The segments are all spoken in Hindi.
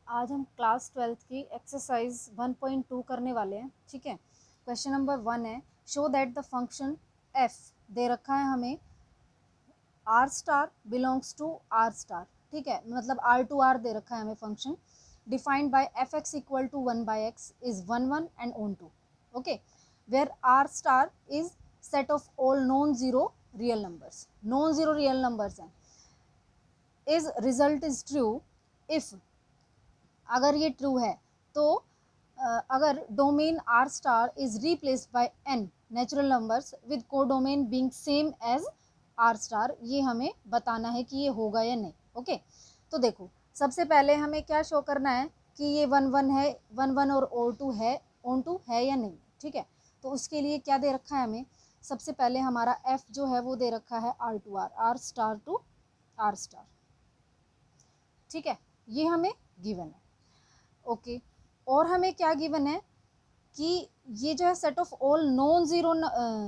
आज हम क्लास 12th की एक्सरसाइज 1.2 करने वाले हैं। ठीक है, क्वेश्चन नंबर 1 है, show that the function F दे रखा है हमें R star belongs to R star. ठीक है, मतलब आर टू आर दे रखा है हमें function defined by F x equal to 1/x is 1 1 and on 2। Okay, where R star is set of all non zero real numbers. Non zero real numbers हैं। Is result is true if, अगर ये ट्रू है तो अगर domain R star is replaced by N natural numbers with codomain being same as R star, ये हमें बताना है कि ये होगा या नहीं। ओके, तो देखो सबसे पहले हमें क्या शो करना है कि ये 1 1 है, 1 1 और ऑन टू है या नहीं। ठीक है, तो उसके लिए क्या दे रखा है हमें, सबसे पहले हमारा एफ जो है वो दे रखा है R to R, R star to R star. ठीक है, ये हमें गिवन है। ओके, और हमें क्या गिवन है कि ये जो है set of all non zero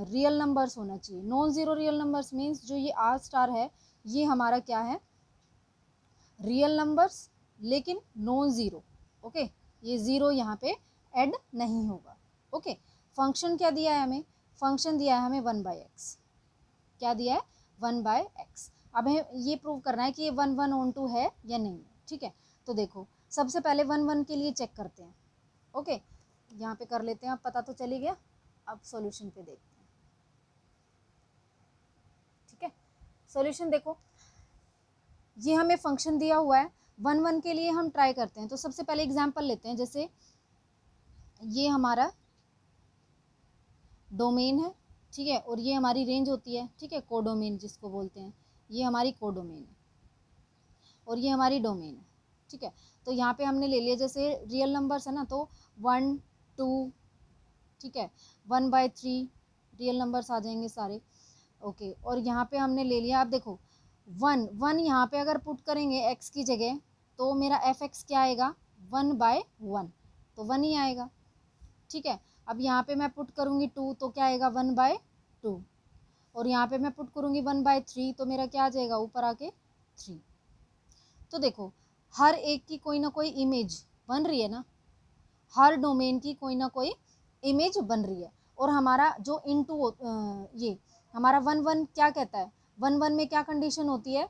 real numbers होना चाहिए। Non zero real numbers means जो ये आर स्टार है ये हमारा क्या है, रियल नंबर्स लेकिन नॉन जीरो। ओके, ये जीरो यहाँ पे ऐड नहीं होगा। ओके, फंक्शन क्या दिया है हमें, फंक्शन दिया है हमें 1/x। क्या दिया है, 1/x। अब हमें ये प्रूव करना है कि ये 1 1 ऑन टू है या नहीं। ठीक है, तो देखो सबसे पहले 1 1 के लिए चेक करते हैं। ओके, यहाँ पे कर लेते हैं, अब पता तो चली गया। अब सॉल्यूशन पे देखते हैं। ठीक है, सॉल्यूशन देखो, ये हमें फंक्शन दिया हुआ है 1 1 के लिए हम ट्राई करते हैं। तो सबसे पहले एग्जांपल लेते हैं, जैसे ये हमारा डोमेन है। ठीक है, और ये हमारी रेंज होती है। ठीक है, कोडोमेन जिसको बोलते हैं, ये हमारी कोडोमेन है और ये हमारी डोमेन है। ठीक है, तो यहाँ पे हमने ले लिया, जैसे रियल नंबर्स है ना, तो 1 2, ठीक है, 1/3 रियल नंबर्स आ जाएंगे सारे। ओके, और यहाँ पे हमने ले लिया, अब देखो 1 1 यहाँ पे अगर पुट करेंगे x की जगह तो मेरा एफ एक्स क्या आएगा, 1/1, तो 1 ही आएगा। ठीक है, अब यहाँ पे मैं पुट करूँगी 2 तो क्या आएगा, 1/2, और यहाँ पे मैं पुट करूँगी 1/3 तो मेरा क्या आ जाएगा, ऊपर आके 3। तो देखो हर एक की कोई ना कोई इमेज बन रही है ना, हर डोमेन की कोई ना कोई इमेज बन रही है। और हमारा जो इनटू ये हमारा 1 1 क्या कहता है, 1 1 में क्या कंडीशन होती है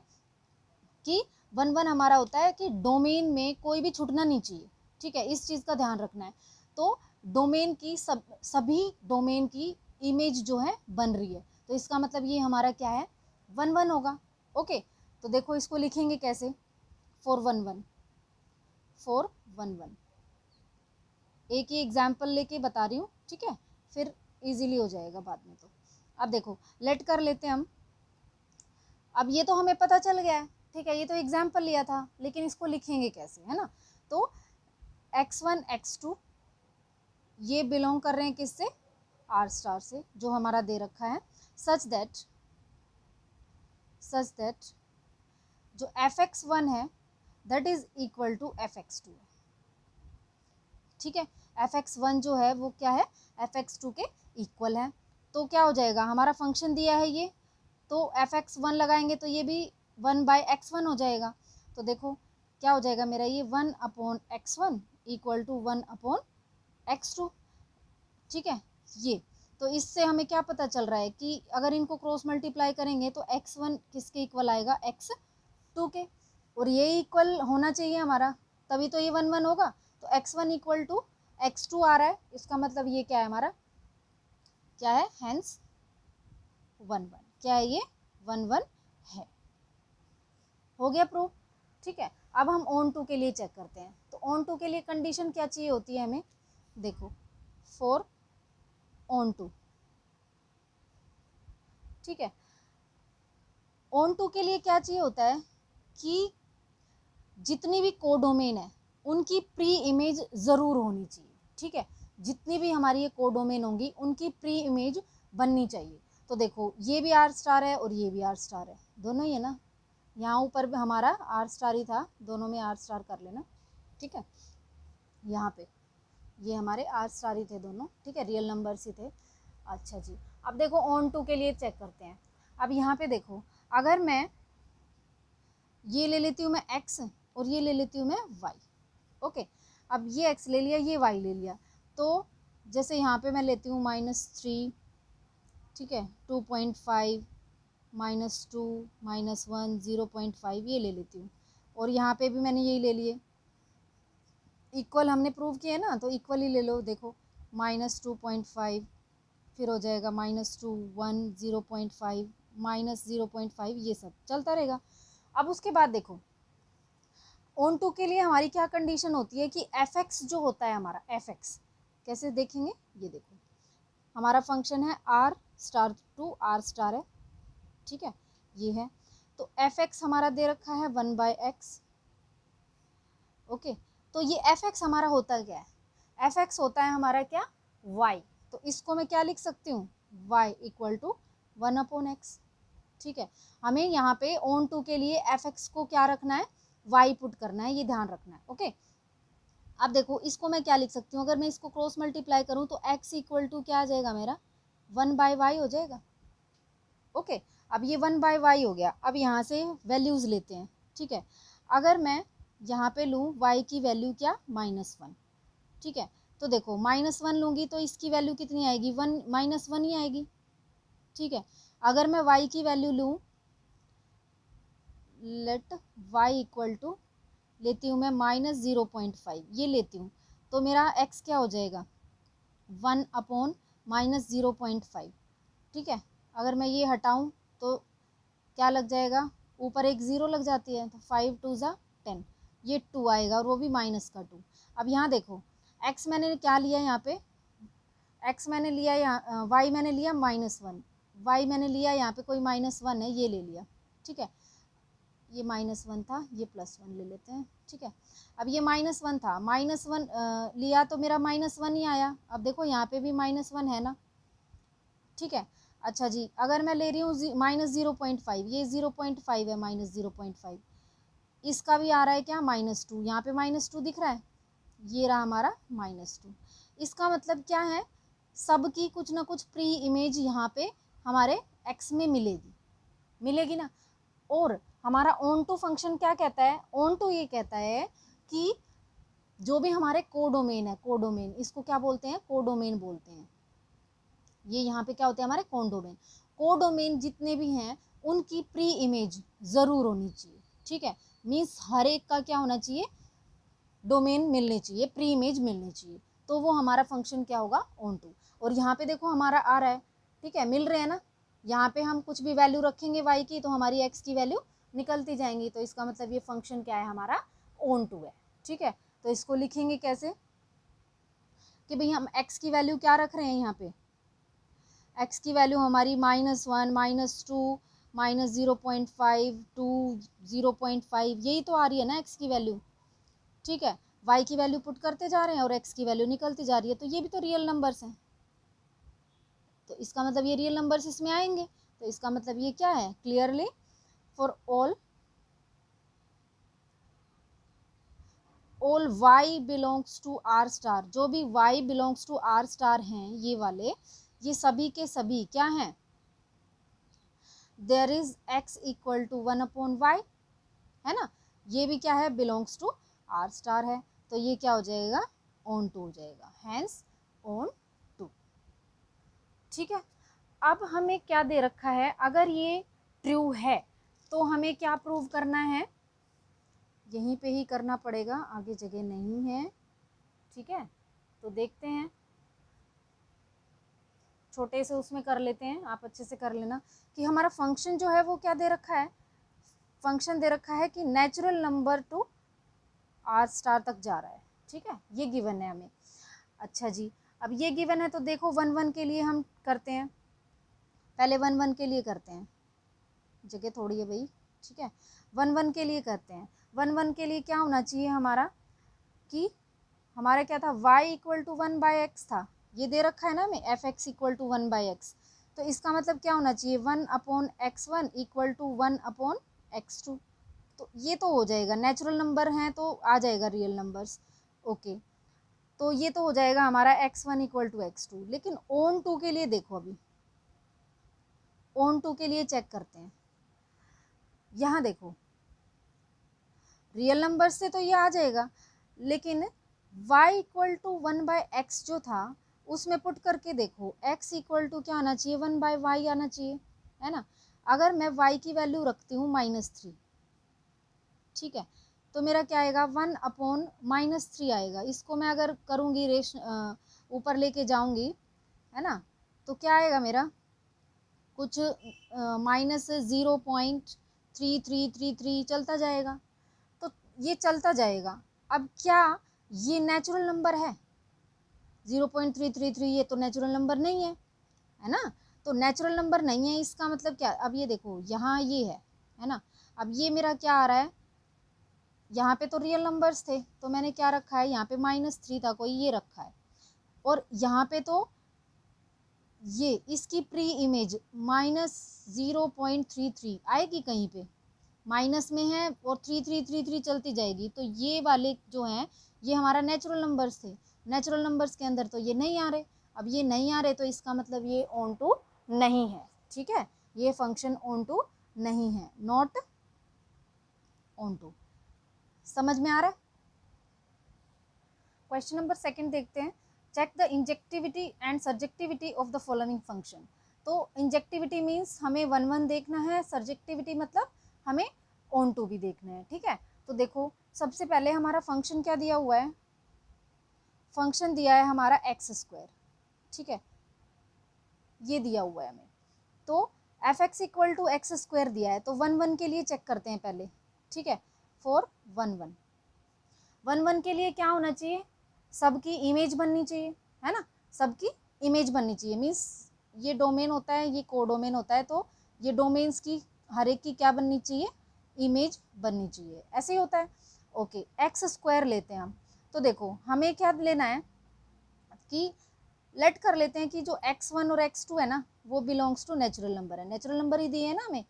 कि 1 1 हमारा होता है कि डोमेन में कोई भी छूटना नहीं चाहिए। ठीक है, इस चीज़ का ध्यान रखना है। तो डोमेन की सभी डोमेन की इमेज जो है बन रही है, तो इसका मतलब ये हमारा क्या है, 1 1 होगा। ओके, तो देखो इसको लिखेंगे कैसे, 4 1 1 एक ही एग्जाम्पल लेके बता रही हूँ। ठीक है, फिर इजीली हो जाएगा बाद में। तो अब देखो लेट कर लेते हैं हम। अब ये तो हमें पता चल गया है। ठीक है, ये तो एग्जाम्पल लिया था, लेकिन इसको लिखेंगे कैसे, है ना। तो x1 x2 ये बिलोंग कर रहे हैं किससे, आर स्टार से, जो हमारा दे रखा है, सच दैट जो fx1 है that is equal to fx2 है। ठीक है, fx1 जो है वो क्या है, fx2 के इक्वल है। तो क्या हो जाएगा, हमारा फंक्शन दिया है ये, तो fx1 लगाएंगे तो ये भी 1/x1 हो जाएगा। तो देखो क्या हो जाएगा मेरा, ये 1/x1 इक्वल टू 1/x2। ठीक है, ये तो इससे हमें क्या पता चल रहा है कि अगर इनको क्रॉस मल्टीप्लाई करेंगे तो x1 किसके इक्वल आएगा, x2 के, और ये इक्वल होना चाहिए हमारा, तभी तो ये 1 1 होगा। तो x1 इक्वल टू x2 आ रहा है, इसका मतलब ये क्या है हमारा, क्या है, हेंस 1 1, क्या है ये, 1 1 है। हो गया प्रूफ। ठीक है, अब हम ऑन टू के लिए चेक करते हैं। तो ऑन टू के लिए कंडीशन क्या चाहिए होती है हमें, देखो 4 ऑन टू। ठीक है, ऑन टू के लिए क्या चाहिए होता है कि जितनी भी कोडोमेन है उनकी प्री इमेज ज़रूर होनी चाहिए। ठीक है, जितनी भी हमारी ये कोडोमेन होंगी उनकी प्री इमेज बननी चाहिए। तो देखो ये भी आर स्टार है और ये भी आर स्टार है, दोनों ही है ना, यहाँ ऊपर भी हमारा आर स्टार ही था, दोनों में आर स्टार कर लेना। ठीक है, यहाँ पे ये हमारे आर स्टार ही थे दोनों। ठीक है, रियल नंबर्स ही थे। अच्छा जी, अब देखो ऑन टू के लिए चेक करते हैं। अब यहाँ पे देखो, अगर मैं ये ले लेती हूँ मैं x और ये ले लेती हूँ मैं y। ओके, अब ये x ले लिया, ये y ले लिया, तो जैसे यहाँ पे मैं लेती हूँ -3, ठीक है, 2.5, -2, -1, 0.5 ये ले लेती हूँ, और यहाँ पे भी मैंने यही ले लिए, इक्वल हमने प्रूव किया ना, तो इक्वल ही ले लो। देखो -2.5, फिर हो जाएगा -2, 1, 0.5, -0.5, ये सब चलता रहेगा। अब उसके बाद देखो ऑन टू के लिए हमारी क्या कंडीशन होती है कि fx जो होता है हमारा, fx कैसे देखेंगे, ये देखो हमारा फंक्शन है r star to r star है, ठीक है, ये है, तो fx हमारा दे रखा है 1/x। ओके, तो ये fx हमारा होता क्या है, fx होता है हमारा क्या, y, तो इसको मैं क्या लिख सकती हूँ, y इक्वल टू 1/x, ठीक है। हमें यहाँ पे ऑन टू के लिए fx को क्या रखना है, y पुट करना है, ये ध्यान रखना है। ओके, अब देखो इसको मैं क्या लिख सकती हूँ, अगर मैं इसको क्रॉस मल्टीप्लाई करूँ तो x इक्वल टू क्या आ जाएगा मेरा, 1/y हो जाएगा। ओके, अब ये 1/y हो गया। अब यहाँ से वैल्यूज़ लेते हैं, ठीक है, अगर मैं यहाँ पे लूँ y की वैल्यू क्या, -1, ठीक है, तो देखो -1 लूँगी तो इसकी वैल्यू कितनी आएगी, 1 -1 ही आएगी, ठीक है। अगर मैं y की वैल्यू लूँ, लेट y इक्वल टू लेती हूँ मैं -0.5, ये लेती हूँ, तो मेरा x क्या हो जाएगा, 1/-0.5, ठीक है। अगर मैं ये हटाऊँ तो क्या लग जाएगा, ऊपर एक ज़ीरो लग जाती है, तो 5 2 ज़ा 10, ये 2 आएगा, और वो भी -2। अब यहाँ देखो x मैंने क्या लिया यहाँ पे, x मैंने लिया यहाँ, y मैंने लिया -1, y मैंने लिया यहाँ पे कोई -1 है, ये ले लिया, ठीक है, ये -1 था, ये +1 ले लेते हैं, ठीक है। अब ये -1 था, -1 लिया तो मेरा -1 ही आया। अब देखो यहाँ पे भी -1 है ना, ठीक है। अच्छा जी, अगर मैं ले रही हूँ -0.5, ये 0.5 है, -0.5, इसका भी आ रहा है क्या, -2, यहाँ पे -2 दिख रहा है, ये रहा हमारा -2। इसका मतलब क्या है, सबकी कुछ ना कुछ प्री इमेज यहाँ पे हमारे x में मिलेगी ना। और हमारा ऑन टू फंक्शन क्या कहता है, ऑन टू ये कहता है कि जो भी हमारे कोडोमेन है, कोडोमेन इसको क्या बोलते हैं, कोडोमेन बोलते हैं, ये यहाँ पे क्या होते हैं हमारे कोडोमेन, कोडोमेन जितने भी हैं उनकी प्री इमेज ज़रूर होनी चाहिए, ठीक है। मीन्स हर एक का क्या होना चाहिए, डोमेन मिलने चाहिए, प्री इमेज मिलनी चाहिए, तो वो हमारा फंक्शन क्या होगा, ऑन टू। और यहाँ पे देखो हमारा आ रहा है, ठीक है, मिल रहे हैं ना, यहाँ पे हम कुछ भी वैल्यू रखेंगे y की तो हमारी x की वैल्यू निकलती जाएंगी, तो इसका मतलब ये फंक्शन क्या है हमारा, ऑन टू है, ठीक है। तो इसको लिखेंगे कैसे कि भाई हम x की वैल्यू क्या रख रहे हैं, यहाँ पे x की वैल्यू हमारी -1, -2, -0.5, 2, 0.5, यही तो आ रही है ना x की वैल्यू, ठीक है। y की वैल्यू पुट करते जा रहे हैं और x की वैल्यू निकलती जा रही है, तो ये भी तो रियल नंबर्स हैं, तो इसका मतलब ये रियल नंबर्स इसमें आएंगे, तो इसका मतलब ये क्या है, clearly for all y belongs to r star, जो भी y belongs to r star हैं ये वाले, ये सभी के सभी क्या हैं, there is x equal to 1/y, है ना, ये भी क्या है, बिलोंग्स टू r स्टार है, तो ये क्या हो जाएगा, ऑन टू हो जाएगा, हैंस ऑन टू, ठीक है। अब हमें क्या दे रखा है, अगर ये ट्रू है तो हमें क्या प्रूव करना है, यहीं पे ही करना पड़ेगा, आगे जगह नहीं है, ठीक है। तो देखते हैं, छोटे से उसमें कर लेते हैं, आप अच्छे से कर लेना कि हमारा फंक्शन जो है वो क्या दे रखा है, फंक्शन दे रखा है कि natural number two r star तक जा रहा है, ठीक है, ये गिवन है हमें। अच्छा जी, अब ये गिवन है तो देखो 1 1 के लिए हम करते हैं, पहले 1 1 के लिए करते हैं, जगह थोड़ी है भाई, ठीक है, 1 1 के लिए करते हैं। 1 1 के लिए क्या होना चाहिए हमारा, कि हमारा क्या था, y इक्वल टू 1/x था, ये दे रखा है ना हमें, fx इक्वल टू 1/x, तो इसका मतलब क्या होना चाहिए, 1/x1 इक्वल टू 1/x2, तो ये तो हो जाएगा, नेचुरल नंबर हैं तो आ जाएगा रियल नंबर्स, ओके। तो ये तो हो जाएगा हमारा x1 इक्वल टू x2, लेकिन ऑन टू के लिए देखो, अभी ऑन टू के लिए चेक करते हैं, यहाँ देखो रियल नंबर से तो ये आ जाएगा, लेकिन y इक्वल टू 1/x जो था उसमें पुट करके देखो, x इक्वल टू क्या आना चाहिए, 1/y आना चाहिए, है ना। अगर मैं y की वैल्यू रखती हूँ -3, ठीक है, तो मेरा क्या आएगा, 1/-3 आएगा। इसको मैं अगर करूँगी ऊपर लेके जाऊँगी, है ना, तो क्या आएगा मेरा, कुछ -0.3333 चलता जाएगा। तो ये चलता जाएगा। अब क्या ये नेचुरल नंबर है? 0.333 ये तो नेचुरल नंबर नहीं है ना। तो नेचुरल नंबर नहीं है, इसका मतलब क्या, अब ये देखो यहाँ ये है ना। अब ये मेरा क्या आ रहा है, यहाँ पे तो रियल नंबर्स थे, तो मैंने क्या रखा है, यहाँ पे -3 था कोई, ये रखा है। और यहाँ पे तो ये इसकी प्री इमेज -0.33 आएगी, कहीं पे माइनस में है और 3333 चलती जाएगी। तो ये वाले जो हैं ये हमारा नेचुरल नंबर्स थे, नेचुरल नंबर्स के अंदर तो ये नहीं आ रहे। अब ये नहीं आ रहे तो इसका मतलब ये ऑन टू नहीं है, ठीक है, ये फंक्शन ऑन टू नहीं है, नॉट ऑन टू। समझ में आ रहा है? क्वेश्चन नंबर 2 देखते हैं। Check the injectivity and surjectivity of the following function. तो इंजेक्टिविटी मीन्स हमें 1 देखना है, सर्जेक्टिविटी मतलब हमें ऑन टू भी देखना है, ठीक है। तो देखो सबसे पहले हमारा फंक्शन क्या दिया हुआ है, फंक्शन दिया है हमारा x², ठीक है, ये दिया हुआ है हमें। तो f(x) इक्वल टू x² दिया है, तो 1 के लिए चेक करते हैं पहले, ठीक है। फॉर 1 के लिए क्या होना चाहिए, सबकी इमेज बननी चाहिए, है ना, सबकी इमेज बननी चाहिए। मीन्स ये डोमेन होता है, ये कोडोमेन होता है, तो ये डोमेन्स की हर एक की क्या बननी चाहिए, इमेज बननी चाहिए, ऐसे ही होता है। ओके, x² लेते हैं हम। तो देखो हमें क्या लेना है कि लेट कर लेते हैं कि जो x1 और x2 है ना वो बिलोंग्स टू नेचुरल नंबर है, नेचुरल नंबर ही दिए है ना हमें।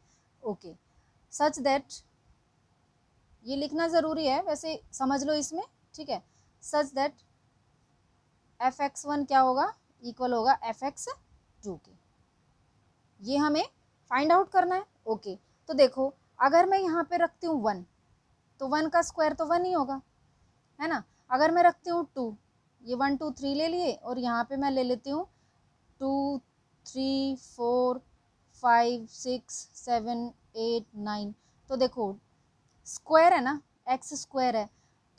ओके, सच दैट, ये लिखना ज़रूरी है वैसे, समझ लो इसमें, ठीक है। सच दैट f(x1) क्या होगा, इक्वल होगा f(x2) के। ये हमें फाइंड आउट करना है। ओके, तो देखो अगर मैं यहाँ पे रखती हूँ 1, तो 1 का स्क्वायर तो 1 ही होगा, है ना। अगर मैं रखती हूँ 2, ये 1 2 3 ले लिए, और यहाँ पे मैं ले लेती हूँ 2 3 4 5 6 7 8 9, तो देखो स्क्वायर है ना, x² है,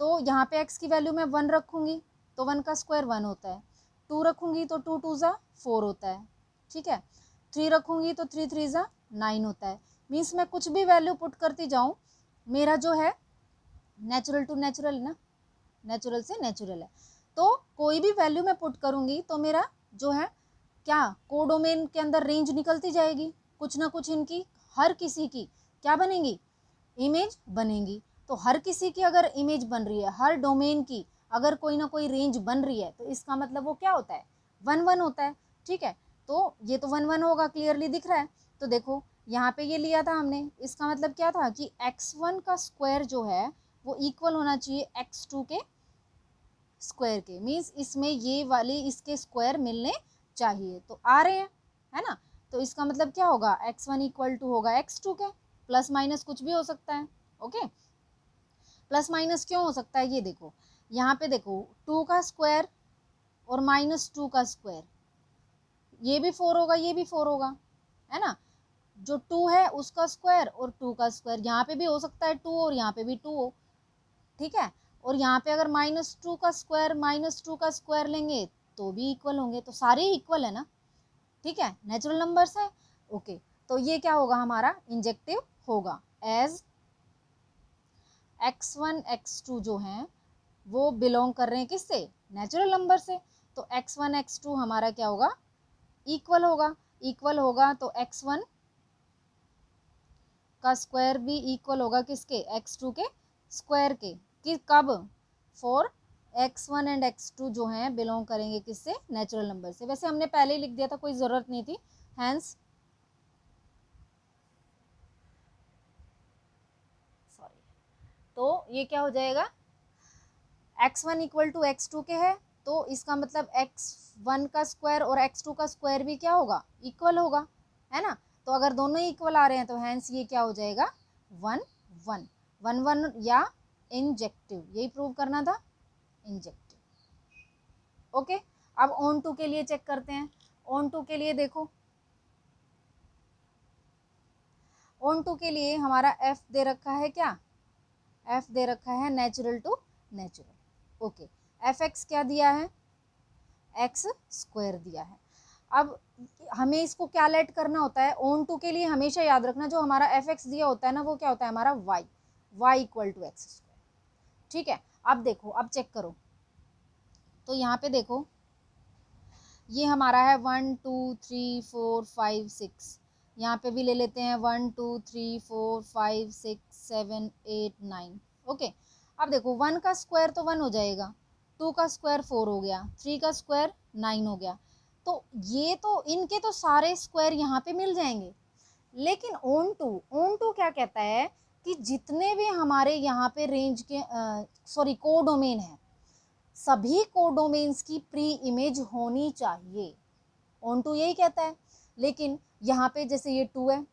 तो यहाँ पे x की वैल्यू मैं 1 रखूँगी तो 1 का स्क्वायर 1 होता है, 2 रखूँगी तो 2 2 ज़ा 4 होता है, ठीक है, 3 रखूँगी तो 3 3 ज़ा 9 होता है। मीन्स मैं कुछ भी वैल्यू पुट करती जाऊँ, मेरा जो है नेचुरल टू नेचुरल ना, नेचुरल से नेचुरल है, तो कोई भी वैल्यू मैं पुट करूँगी तो मेरा जो है क्या, कोडोमेन के अंदर रेंज निकलती जाएगी, कुछ ना कुछ इनकी हर किसी की क्या बनेगी, इमेज बनेगी। तो हर किसी की अगर इमेज बन रही है, हर डोमेन की अगर कोई ना कोई रेंज बन रही है, तो इसका मतलब वो क्या होता है, 1 होता है, ठीक है। तो ये तो 1 होगा, क्लियरली दिख रहा है। तो देखो यहाँ पे ये लिया था हमने, इसका मतलब क्या था कि x1 का स्क्वायर जो है वो इक्वल होना चाहिए x2 के स्क्वायर के। मीन्स इसमें ये वाले इसके स्क्वायर मिलने चाहिए, तो आ रहे हैं, है ना। तो इसका मतलब क्या होगा, x1 इक्वल टू होगा x2 के, प्लस माइनस कुछ भी हो सकता है। ओके, प्लस माइनस क्यों हो सकता है, ये देखो यहाँ पे देखो 2 का स्क्वायर और -2 का स्क्वायर, ये भी 4 होगा, ये भी 4 होगा, है ना। जो 2 है उसका स्क्वायर और 2 का स्क्वायर, यहाँ पे भी हो सकता है 2 और यहाँ पे भी 2 हो, ठीक है। और यहाँ पे अगर -2 का स्क्वायर -2 का स्क्वायर लेंगे तो भी इक्वल होंगे, तो सारे इक्वल है ना, ठीक है, नेचुरल नंबर्स है। ओके, तो ये क्या होगा, हमारा इंजेक्टिव होगा, एज x1 x2 जो हैं वो बिलोंग कर रहे हैं किससे, नेचुरल नंबर से। तो x1 x2 हमारा क्या होगा, इक्वल होगा, इक्वल होगा तो x1 का स्क्वायर भी इक्वल होगा किसके, x2 के स्क्वायर के, कि कब, फॉर x1 एंड x2 जो हैं बिलोंग करेंगे किससे, नेचुरल नंबर से। वैसे हमने पहले ही लिख दिया था, कोई ज़रूरत नहीं थी, हैंस सॉरी। तो ये क्या हो जाएगा, x1 इक्वल टू x2 के है, तो इसका मतलब x1 का स्क्वायर और x2 का स्क्वायर भी क्या होगा, इक्वल होगा, है ना। तो अगर दोनों ही इक्वल आ रहे हैं तो हैंस ये क्या हो जाएगा, 1 1 1 1 या इंजेक्टिव, यही प्रूव करना था। इंजेक्टेड। ओके, अब ऑन टू के लिए चेक करते हैं। ऑन टू के लिए देखो, ऑन टू के लिए हमारा एफ दे रखा है क्या, एफ दे रखा है natural to natural. Okay, f x क्या दिया है, एक्स स्क्वायर दिया है। अब हमें इसको क्या लेट करना होता है, ऑन टू के लिए हमेशा याद रखना जो हमारा एफ एक्स दिया होता है ना वो क्या होता है हमारा y, y equal to x square. ठीक है, अब देखो, अब चेक करो, तो यहाँ पे देखो ये हमारा है 1 2 3 4 5 6, यहाँ पे भी ले लेते हैं 1 2 3 4 5 6 7 8 9। ओके, अब देखो 1 का स्क्वायर तो 1 हो जाएगा, 2 का स्क्वायर 4 हो गया, 3 का स्क्वायर 9 हो गया, तो ये तो इनके तो सारे स्क्वायर यहाँ पे मिल जाएंगे। लेकिन ऑन टू क्या कहता है कि जितने भी हमारे यहाँ पे रेंज के सॉरी कोडोमेन है, सभी कोडोमेन्स की प्री इमेज होनी चाहिए, ऑन टू यही कहता है। लेकिन यहाँ पे जैसे ये 2 है,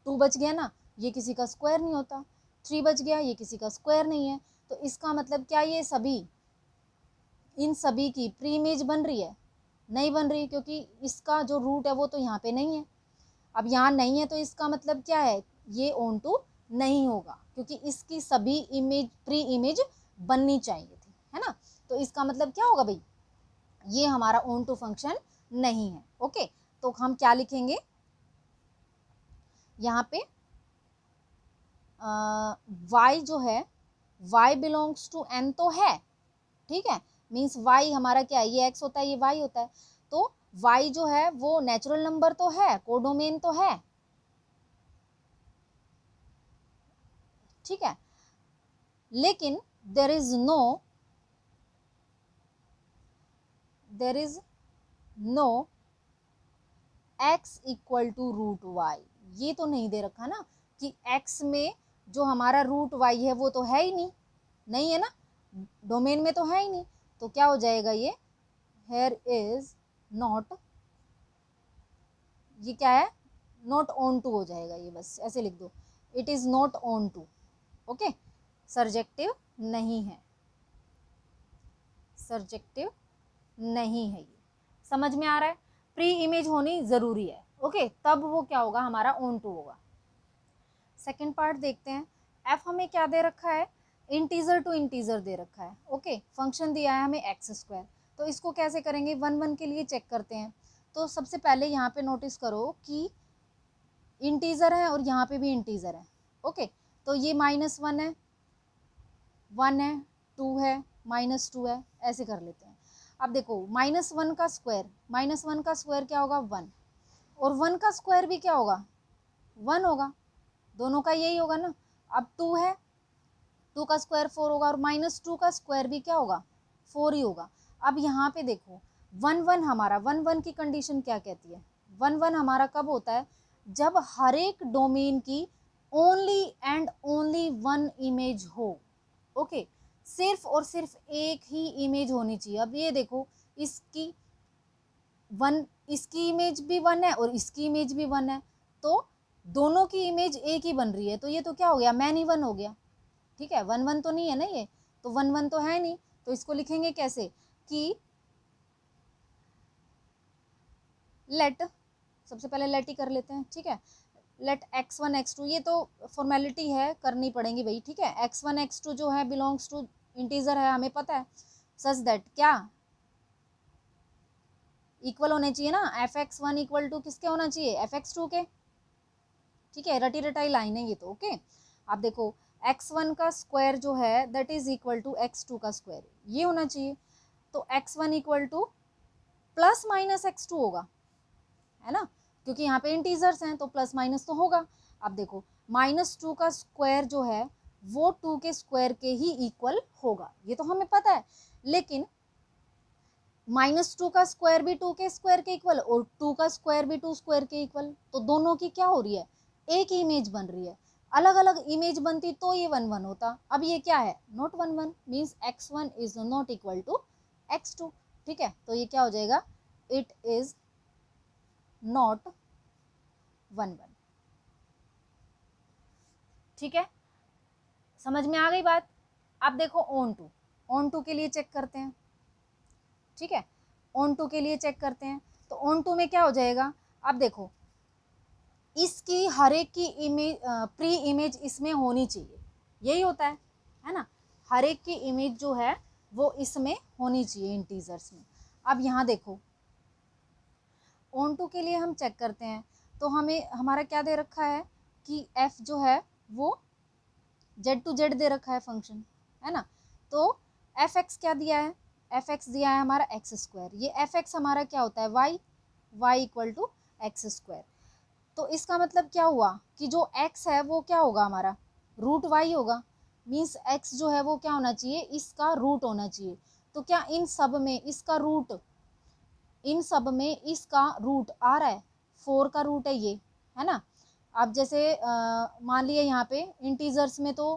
2 बच गया ना, ये किसी का स्क्वायर नहीं होता, 3 बच गया, ये किसी का स्क्वायर नहीं है, तो इसका मतलब क्या ये सभी, इन सभी की प्री इमेज बन रही है, नहीं बन रही, क्योंकि इसका जो रूट है वो तो यहाँ पे नहीं है। अब यहाँ नहीं है तो इसका मतलब क्या है, ये ऑन टू नहीं होगा, क्योंकि इसकी सभी इमेज प्री इमेज बननी चाहिए थी, है ना। तो इसका मतलब क्या होगा भाई, ये हमारा ऑन टू फंक्शन नहीं है। ओके, तो हम क्या लिखेंगे यहाँ पे, y जो है y बिलोंग्स टू n तो है, ठीक है, मीन्स y हमारा क्या है, ये x होता है, ये y होता है, तो y जो है वो नेचुरल नंबर तो है, कोडोमेन तो है, ठीक है। लेकिन there is no x equal to root y, ये तो नहीं दे रखा ना कि x में जो हमारा रूट y है वो तो है ही नहीं, नहीं है ना, डोमेन में तो है ही नहीं, तो क्या हो जाएगा ये, here is not, ये क्या है, नॉट ऑन टू हो जाएगा, ये बस ऐसे लिख दो, it is not onto. Okay, surjective नहीं है, सर्जेक्टिव नहीं है, ये समझ में आ रहा है, प्री इमेज होनी जरूरी है। ओके, तब वो क्या होगा, हमारा ऑन टू होगा। सेकेंड पार्ट देखते हैं, एफ हमें क्या दे रखा है, इंटीजर टू इंटीजर दे रखा है। ओके, फंक्शन दिया है हमें एक्स स्क्वायर, तो इसको कैसे करेंगे, 1 1 के लिए चेक करते हैं। तो सबसे पहले यहाँ पे नोटिस करो कि इंटीजर है और यहाँ पे भी इंटीजर है। ओके, तो ये -1 है, 1 है, 2 है, -2 है, ऐसे कर लेते हैं। अब देखो -1 का स्क्वायर, -1 का स्क्वायर क्या होगा 1, और 1 का स्क्वायर भी क्या होगा 1 होगा, दोनों का यही होगा ना। अब 2 है, 2 का स्क्वायर 4 होगा, और -2 का स्क्वायर भी क्या होगा 4 ही होगा। अब यहाँ पे देखो 1 1 हमारा 1 1 की कंडीशन क्या कहती है, 1 1 हमारा कब होता है, जब हर एक डोमेन की ओनली एंड ओनली 1 इमेज हो। ओके, सिर्फ और सिर्फ एक ही इमेज होनी चाहिए। अब ये देखो इसकी 1, इसकी इमेज भी 1 है और इसकी इमेज भी 1 है, तो दोनों की इमेज एक ही बन रही है, तो ये तो क्या हो गया, मैन इवन हो गया, ठीक है। 1 1 तो नहीं है ना, ये तो 1 1 तो है नहीं, तो इसको लिखेंगे कैसे कि लेट, सबसे पहले लेट ही कर लेते हैं, ठीक है, लेट x1 x2, ये तो फॉर्मेलिटी है करनी पड़ेगी भाई, ठीक है, x1 x2 जो है बिलोंग्स टू इंटीजर है, हमें पता है, सच दैट क्या इक्वल होने चाहिए ना, fx1 इक्वल टू किसके होना चाहिए, fx2 के, ठीक है, रटी रटाई लाइन है ये तो। ओके, आप देखो x1 का स्क्वायर जो है that is equal to x2 का स्क्वायर, ये होना चाहिए, तो x1 equal to plus minus x2 होगा, है ना, क्योंकि यहाँ पे इंटीजर्स हैं तो प्लस माइनस तो होगा। अब देखो -2 का स्क्वायर जो है वो 2 के स्क्वायर के ही इक्वल होगा, ये तो हमें पता है, लेकिन -2 का स्क्वायर भी 2 के स्क्वायर के इक्वल और 2 का स्क्वायर भी 2 स्क्वायर के इक्वल, तो दोनों की क्या हो रही है, एक ही इमेज बन रही है, अलग अलग इमेज बनती तो ये 1 1 होता, अब ये क्या है not 1 1, means x1 is not equal to x2, ठीक है, तो ये क्या हो जाएगा, इट इज नॉट 1 1, ठीक है, समझ में आ गई बात। अब देखो ऑन टू, ऑन टू के लिए चेक करते हैं, ठीक है, ऑन टू के लिए चेक करते हैं। तो ऑन टू में क्या हो जाएगा, अब देखो इसकी हर एक की इमेज प्री इमेज इसमें होनी चाहिए, यही होता है ना, हर एक की इमेज जो है वो इसमें होनी चाहिए इंटीजर्स में। अब यहाँ देखो ऑन टू के लिए हम चेक करते हैं, तो हमें हमारा क्या दे रखा है कि f जो है वो z टू z दे रखा है फंक्शन, है ना। तो fx क्या दिया है, fx दिया है हमारा एक्स स्क्वायर, ये fx हमारा क्या होता है y equal to x square. तो इसका मतलब क्या हुआ कि जो x है वो क्या होगा हमारा रूट y होगा, मीन्स x जो है वो क्या होना चाहिए, इसका रूट होना चाहिए। तो क्या इन सब में इसका रूट, इन सब में इसका रूट आ रहा है, 4 का रूट है ये, है ना। अब जैसे मान लिया यहाँ पे इंटीजर्स में तो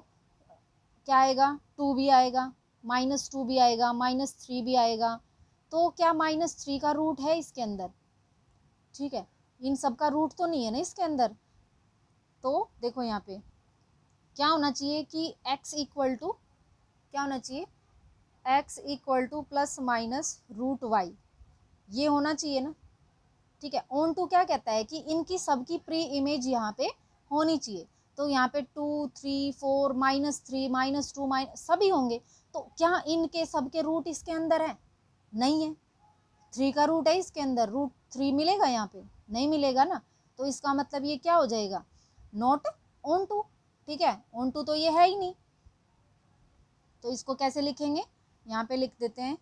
क्या आएगा, 2 भी आएगा, -2 भी आएगा, -3 भी आएगा। तो क्या -3 का रूट है इसके अंदर, ठीक है, इन सब का रूट तो नहीं है ना इसके अंदर। तो देखो यहाँ पे क्या होना चाहिए कि x इक्वल टू क्या होना चाहिए, x equal to plus minus root y, ये होना चाहिए ना, ठीक है। ऑन टू क्या कहता है कि इनकी सबकी प्री इमेज यहाँ पे होनी चाहिए। तो यहाँ पे 2 3 4 -3 -2 सभी होंगे। तो क्या इनके सबके रूट इसके अंदर है, नहीं है, 3 का रूट है इसके अंदर, रूट 3 मिलेगा यहाँ पे, नहीं मिलेगा ना। तो इसका मतलब ये क्या हो जाएगा, नॉट ऑन टू, ठीक है, ऑन टू तो ये है ही नहीं। तो इसको कैसे लिखेंगे, यहाँ पे लिख देते हैं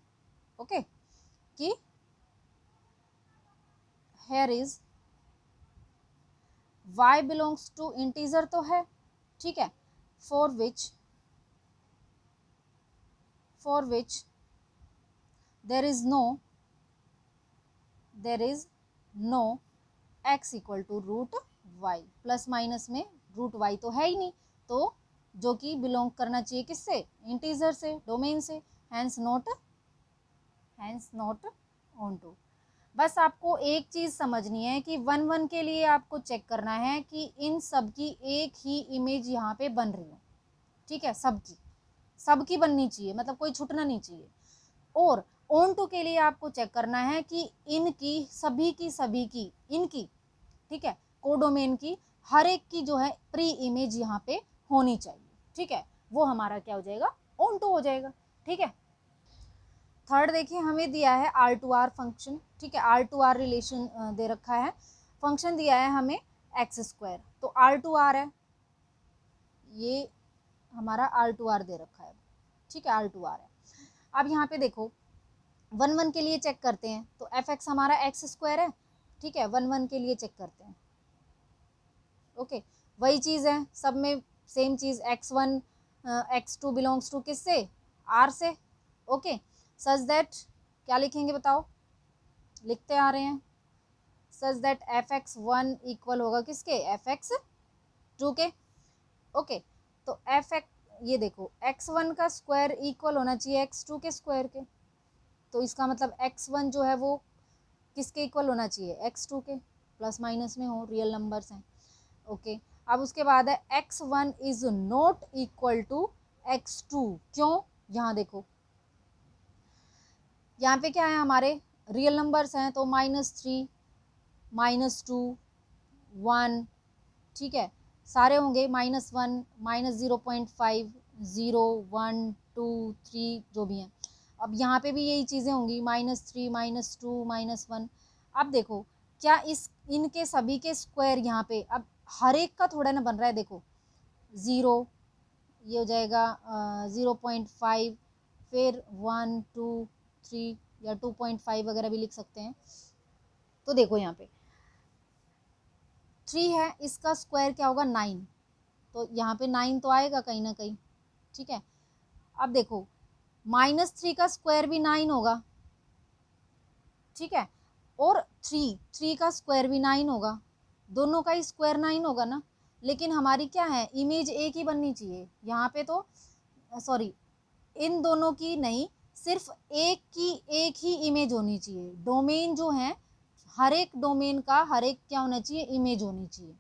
ओके कि here is y belongs to integer तो है, ठीक है, for which there is no x equal to root y, plus minus में रूट वाई तो है ही नहीं, तो जो कि बिलोंग करना चाहिए किससे, इंटीजर से, डोमेन से, हैंस नॉट ऑन टू। बस आपको एक चीज समझनी है कि 1 के लिए आपको चेक करना है कि इन सब की एक ही इमेज यहाँ पे बन रही हो, ठीक है, सबकी बननी चाहिए, मतलब कोई छूटना नहीं चाहिए। और ऑन टू के लिए आपको चेक करना है कि इनकी सभी की इनकी, ठीक है, कोडोमेन की हर एक की जो है प्री इमेज यहाँ पे होनी चाहिए, ठीक है, वो हमारा क्या हो जाएगा, ऑन टू हो जाएगा, ठीक है। थर्ड देखिए हमें दिया है R2R फंक्शन, ठीक है, R2R रिलेशन दे रखा है, फंक्शन दिया है हमें एक्स स्क्वायर। तो R2R है, ये हमारा R2R दे रखा है, ठीक है, R2R है। अब यहाँ पे देखो 1 के लिए चेक करते हैं, तो fx हमारा एक्स स्क्वायर है, ठीक है, 1 के लिए चेक करते हैं ओके, वही चीज़ है सब में, सेम चीज़, x1 x2 बिलोंग्स टू किससे, R से, ओके, सच दैट क्या लिखेंगे बताओ, लिखते आ रहे हैं, सच दैट fx1 इक्वल होगा किसके, fx2 के, ओके। तो ये देखो x1 का स्क्वायर इक्वल होना चाहिए x2 के स्क्वायर के, तो इसका मतलब x1 जो है वो किसके इक्वल होना चाहिए, x2 के, प्लस माइनस में हो, रियल नंबर्स हैं, ओके। अब उसके बाद है x1 is not equal to x2, क्यों, यहाँ देखो यहाँ पे क्या है, हमारे रियल नंबर्स हैं, तो -3 -2 1, ठीक है, सारे होंगे -1 -0.5 0 1 2 3 जो भी हैं। अब यहाँ पे भी यही चीज़ें होंगी, -3 -2 -1। अब देखो क्या इस इनके सभी के स्क्वायर यहाँ पे, अब हर एक का थोड़ा ना बन रहा है, देखो 0, ये हो जाएगा 0.5, फिर 1 2 3 या 2.5 वगैरह भी लिख सकते हैं। तो देखो यहाँ पे 3 है, इसका स्क्वायर क्या होगा 9, तो यहाँ पे 9 तो आएगा कहीं ना कहीं, ठीक है। अब देखो -3 का स्क्वायर भी 9 होगा, ठीक है, और 3 का स्क्वायर भी 9 होगा, दोनों का ही स्क्वायर 9 होगा ना। लेकिन हमारी क्या है, इमेज एक ही बननी चाहिए यहाँ पे, तो सॉरी इन दोनों की नहीं, सिर्फ एक ही इमेज होनी चाहिए, डोमेन जो है हर एक डोमेन का हर एक क्या होना चाहिए, इमेज होनी चाहिए,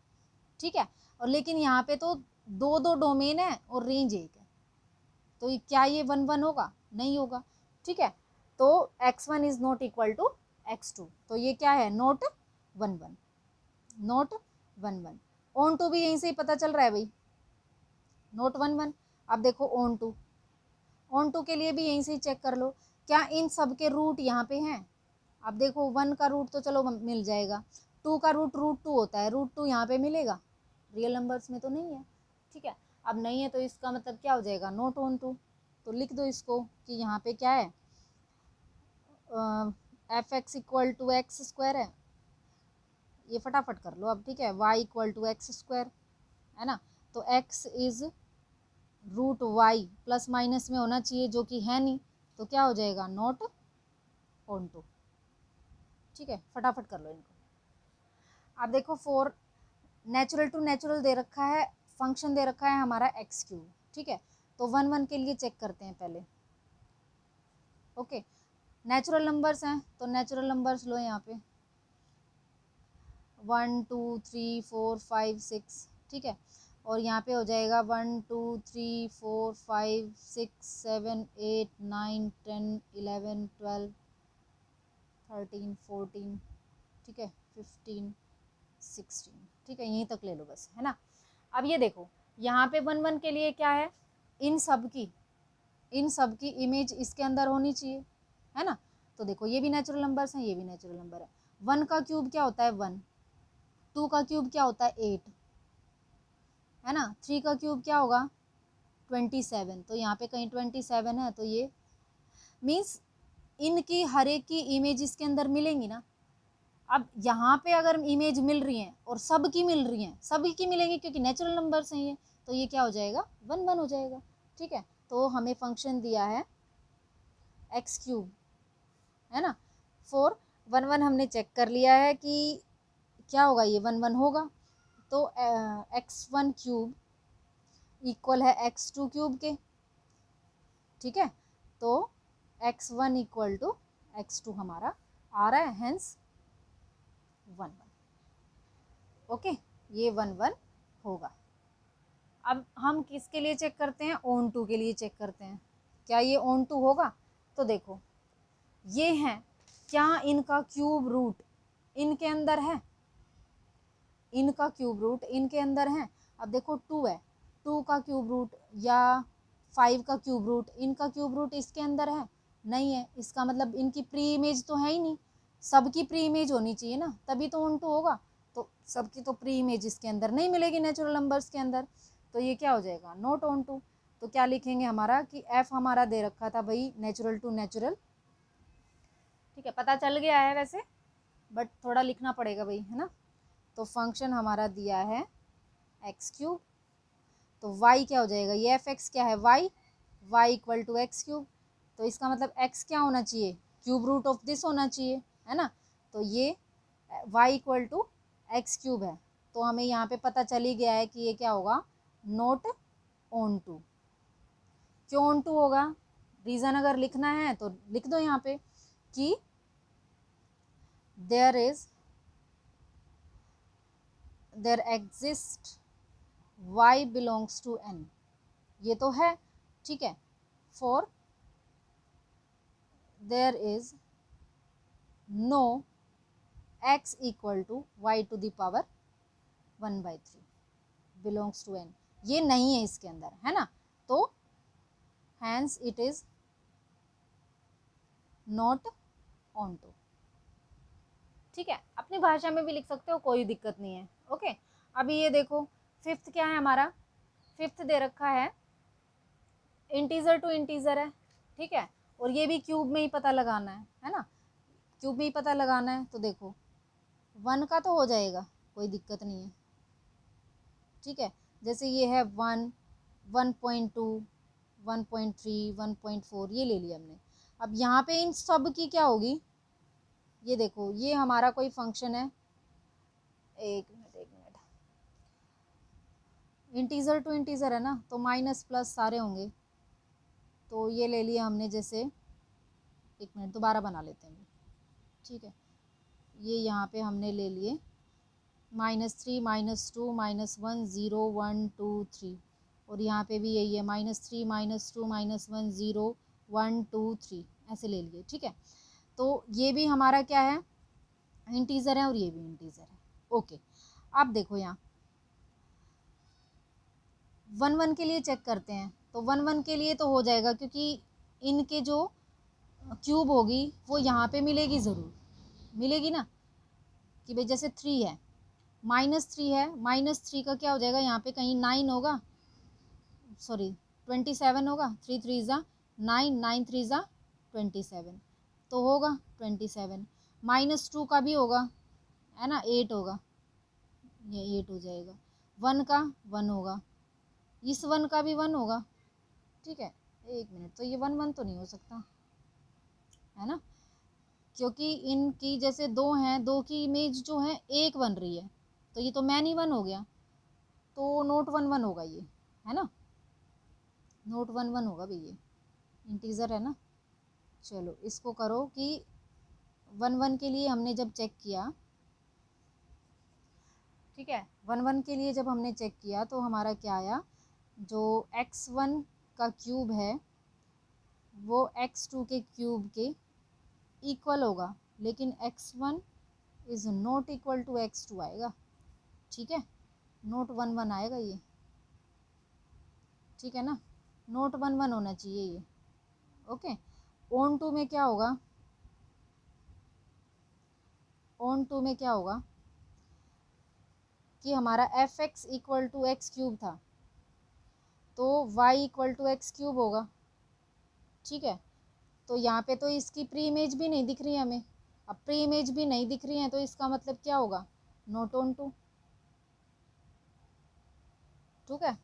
ठीक है। और लेकिन यहाँ पे तो दो डोमेन है और रेंज एक है, तो क्या ये 1 1 होगा, नहीं होगा, ठीक है। तो x1 is not equal to x2, तो ये क्या है, नोट 1 1, नोट 1 1। ऑन टू भी यहीं से ही पता चल रहा है भाई, नोट 1 1। अब देखो ऑन टू, ऑन टू के लिए भी यहीं से ही चेक कर लो, क्या इन सब के रूट यहाँ पे हैं। अब देखो 1 का रूट तो चलो मिल जाएगा, 2 का रूट रूट 2 होता है, रूट 2 यहाँ पे मिलेगा, रियल नंबर्स में तो नहीं है, ठीक है। अब नहीं है तो इसका मतलब क्या हो जाएगा, नोट ऑन टू। तो लिख दो इसको कि यहाँ पे क्या है, f x equal to x square है, ये फटाफट कर लो अब, ठीक है। Y equal to x square है ना, तो x is root y plus minus में होना चाहिए, जो कि है नहीं, तो क्या हो जाएगा, नॉट ऑन टू, ठीक है। फटाफट कर लो इनको। अब देखो फोर, नेचुरल टू नेचुरल दे रखा है, फंक्शन दे रखा है हमारा एक्स क्यूब, ठीक है। तो 1 1 के लिए चेक करते हैं पहले, ओके। नेचुरल नंबर्स हैं तो नेचुरल नंबर्स लो यहाँ पे, 1 2 3 4 5 6, ठीक है। और यहाँ पे हो जाएगा 1 2 3 4 5 6 7 8 9 10 11 12 13 14, ठीक है, 15 16, ठीक है, यहीं तक ले लो बस, है ना। अब ये देखो यहाँ पे 1 1 के लिए क्या है, इन सब की इमेज इसके अंदर होनी चाहिए, है ना। तो देखो ये भी नेचुरल नंबर्स हैं, ये भी नेचुरल नंबर है। 1 का क्यूब क्या होता है 1, 2 का क्यूब क्या होता है 8, है ना। 3 का क्यूब क्या होगा 27, तो यहाँ पे कहीं 27 है, तो ये मीन्स इनकी हर एक की इमेज इसके अंदर मिलेंगी ना। अब यहाँ पे अगर इमेज मिल रही है और सब की मिल रही है, सभी की मिलेंगी क्योंकि नेचुरल नंबर्स हैं ये, तो ये क्या हो जाएगा 1 1 हो जाएगा, ठीक है। तो हमें फंक्शन दिया है एक्स क्यूब, है ना। 4 1 1 हमने चेक कर लिया है कि क्या होगा, ये 1 1 होगा, तो x1 क्यूब इक्वल है x2 क्यूब के, ठीक है। तो x1 इक्वल टू x2 हमारा आ रहा है, हेंस 1 1, ओके, ये 1 1 होगा। अब हम किसके लिए चेक करते हैं, ऑन टू के लिए चेक करते हैं, क्या ये ऑन टू होगा। तो देखो ये है, क्या इनका क्यूब रूट इनके अंदर है, इनका क्यूब रूट इनके अंदर है। अब देखो 2 है, 2 का क्यूब रूट या 5 का क्यूब रूट, इनका क्यूब रूट इसके अंदर है, नहीं है, इसका मतलब इनकी प्री इमेज तो है ही नहीं, सबकी प्री इमेज होनी चाहिए ना, तभी तो ऑन टू होगा। तो सबकी तो प्री इमेज इसके अंदर नहीं मिलेगी नेचुरल नंबर्स के अंदर, तो ये क्या हो जाएगा, नॉट ऑन टू। तो क्या लिखेंगे हमारा कि एफ हमारा दे रखा था भाई नेचुरल टू नेचुरल, ठीक है, पता चल गया है वैसे, बट थोड़ा लिखना पड़ेगा भाई, है ना। तो फंक्शन हमारा दिया है एक्स क्यूब, तो y क्या हो जाएगा, ये एफ एक्स क्या है y equal to x cube, तो इसका मतलब x क्या होना चाहिए, क्यूब रूट ऑफ दिस होना चाहिए, है ना। तो ये y equal to x cube है, तो हमें यहाँ पे पता चल ही गया है कि ये क्या होगा, नोट ऑन टू। क्यों ऑन टू होगा, रीज़न अगर लिखना है तो लिख दो यहाँ पे कि there exist y belongs to n, ये तो है, ठीक है। For there is no x equal to y to the power 1/3 belongs to n, ये नहीं है इसके अंदर, है ना। तो hence it is not onto, ठीक है। अपनी भाषा में भी लिख सकते हो, कोई दिक्कत नहीं है, ओके। अभी ये देखो फिफ्थ क्या है हमारा, फिफ्थ दे रखा है इंटीजर टू इंटीजर है, ठीक है। और ये भी क्यूब में ही पता लगाना है ना, क्यूब में ही पता लगाना है। तो देखो 1 का तो हो जाएगा, कोई दिक्कत नहीं है, ठीक है। जैसे ये है 1 1.2 1.3 1.4 ये ले लिया हमने। अब यहाँ पे इन सब की क्या होगी, ये देखो ये हमारा कोई फंक्शन है, एक मिनट, इंटीजर टू इंटीजर है ना, तो माइनस प्लस सारे होंगे। तो ये ले लिया हमने, जैसे एक मिनट दोबारा बना लेते हैं, ठीक है। ये यहाँ पे हमने ले लिए -3 -2 -1 0 1 2 3, और यहाँ पे भी यही है -3 -2 -1 0 1 2 3 ऐसे ले लिए, ठीक है। तो ये भी हमारा क्या है, इंटीजर है और ये भी इंटीजर है। ओके, अब देखो यहाँ 1 1 के लिए चेक करते हैं। तो 1 1 के लिए तो हो जाएगा, क्योंकि इनके जो क्यूब होगी वो यहाँ पे मिलेगी, ज़रूर मिलेगी ना, कि भाई जैसे 3 है, -3 है, -3 का क्या हो जाएगा, यहाँ पे कहीं 9 होगा, सॉरी 27 होगा, 3 3 ज़ा 9, 9 3 ज़ा 27, तो होगा 27। -2 का भी होगा, है ना, 8 होगा, ये 8 हो जाएगा। 1 का 1 होगा, इस 1 का भी 1 होगा, ठीक है। एक मिनट, तो ये 1 1 तो नहीं हो सकता, है ना, क्योंकि इनकी जैसे दो हैं, दो की इमेज जो है एक बन रही है, तो ये तो मैनी 1 हो गया, तो नोट 1 1 होगा ये, है ना, नोट 1 1 होगा भाई, ये इंटीजर है ना। चलो इसको करो कि 1 1 के लिए हमने जब चेक किया, ठीक है, 1 1 के लिए जब हमने चेक किया तो हमारा क्या आया, जो x1 का क्यूब है वो x2 के क्यूब के इक्वल होगा, लेकिन x1 is not equal to x2 आएगा, ठीक है, नोट 1 1 आएगा ये, ठीक है ना, नोट 1 1 होना चाहिए ये। ओके, ऑन टू में क्या होगा, ऑन टू में क्या होगा कि हमारा f x equal to x cube था, तो y equal to x cube होगा, ठीक है। तो यहाँ पे तो इसकी प्री इमेज भी नहीं दिख रही है हमें, अब प्री इमेज भी नहीं दिख रही है तो इसका मतलब क्या होगा, नोट ऑन टू, ठीक है।